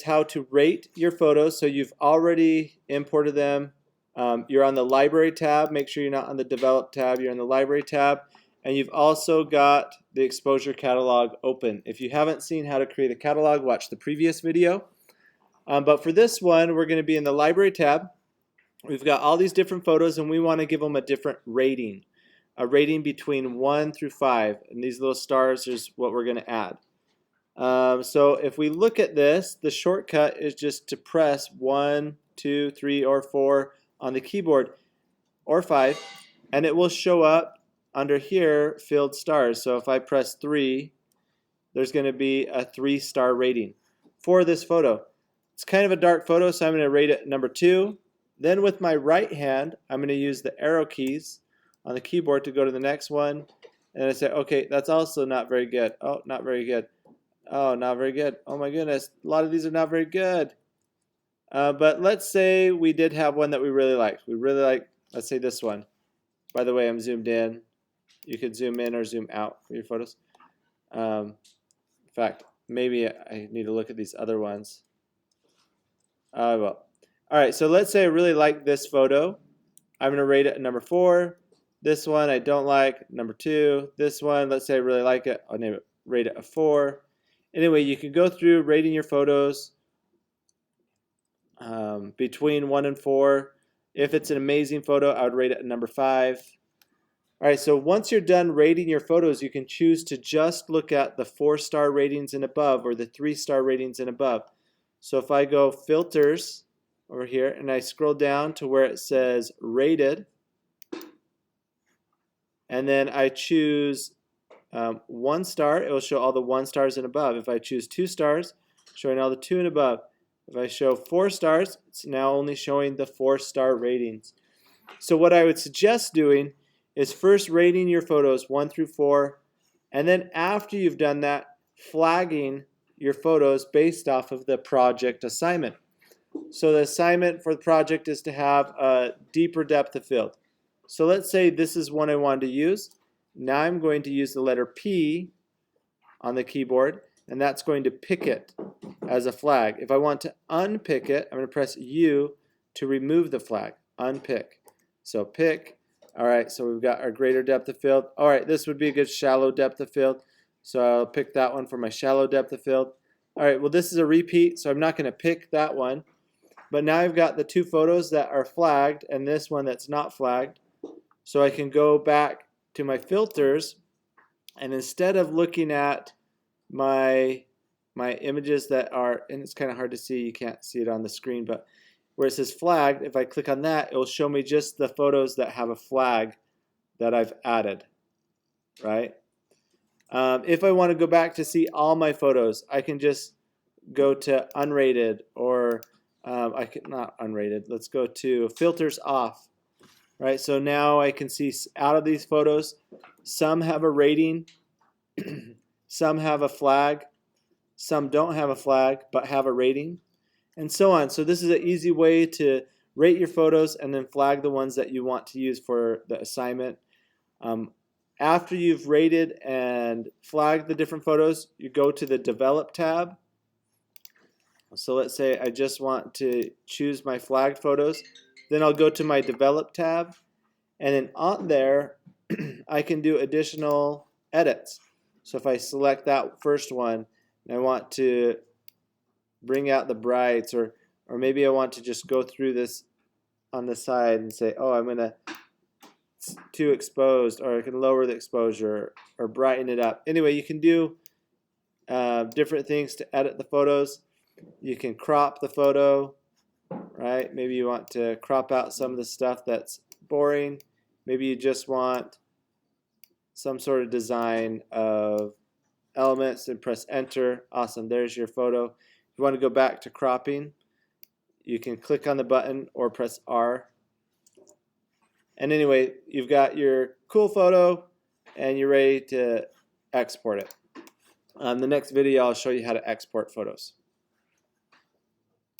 how to rate your photos. So you've already imported them. You're on the library tab. Make sure you're not on the develop tab. You're on the library tab. And you've also got the exposure catalog open. If you haven't seen how to create a catalog, watch the previous video. But for this one, we're going to be in the library tab. We've got all these different photos, and we want to give them a different rating. A rating between 1 through 5. And these little stars is what we're going to add. So if we look at this, the shortcut is just to press 1, 2, 3, or 4 on the keyboard, or 5, and it will show up under here, filled stars. So if I press 3, there's going to be a 3-star rating for this photo. It's kind of a dark photo, so I'm going to rate it number 2. Then with my right hand, I'm going to use the arrow keys on the keyboard to go to the next one. And I say, okay, that's also not very good. Oh, not very good. Oh, not very good. Oh my goodness, a lot of these are not very good. But let's say we did have one that we really liked. We really like, let's say this one. By the way, I'm zoomed in. You could zoom in or zoom out for your photos. In fact, maybe I need to look at these other ones. I will. All right, so let's say I really like this photo. I'm going to rate it a number 4. This one I don't like, number 2. This one, let's say I really like it. I'll rate it a 4. Anyway, you can go through rating your photos between 1 and 4. If it's an amazing photo, I would rate it a number 5. All right, so once you're done rating your photos, you can choose to just look at the 4-star ratings and above or the 3-star ratings and above. So if I go filters over here and I scroll down to where it says rated, and then I choose 1 star, it will show all the 1 stars and above. If I choose 2 stars, showing all the 2 and above. If I show 4 stars, it's now only showing the 4-star ratings. So what I would suggest doing is first rating your photos 1 through 4, and then after you've done that, flagging your photos based off of the project assignment. So the assignment for the project is to have a deeper depth of field. So let's say this is one I wanted to use. Now I'm going to use the letter P on the keyboard, and that's going to pick it as a flag. If I want to unpick it, I'm going to press U to remove the flag. Unpick. So pick. All right, so we've got our greater depth of field. All right, this would be a good shallow depth of field. So I'll pick that one for my shallow depth of field. All right, well, this is a repeat, so I'm not going to pick that one. But now I've got the 2 photos that are flagged and this one that's not flagged. So I can go back to my filters, and instead of looking at my images that are, and it's kind of hard to see, you can't see it on the screen, but where it says flagged, if I click on that, it will show me just the photos that have a flag that I've added, right? If I want to go back to see all my photos, I can just go to unrated, or I can not unrated. Let's go to filters off, right? So now I can see out of these photos, some have a rating, some have a flag, some don't have a flag but have a rating, and so on. So this is an easy way to rate your photos and then flag the ones that you want to use for the assignment. After you've rated and flagged the different photos, you go to the Develop tab. So let's say I just want to choose my flagged photos. Then I'll go to my Develop tab, and then on there I can do additional edits. So if I select that first one and I want to bring out the brights, or maybe I want to just go through this on the side and say, oh, I'm going to too exposed, or I can lower the exposure or brighten it up. Anyway, you can do different things to edit the photos. You can crop the photo, right? Maybe you want to crop out some of the stuff that's boring. Maybe you just want some sort of design of elements and press enter. Awesome, there's your photo. If you want to go back to cropping, you can click on the button or press R. And anyway, you've got your cool photo and you're ready to export it. On the next video, I'll show you how to export photos.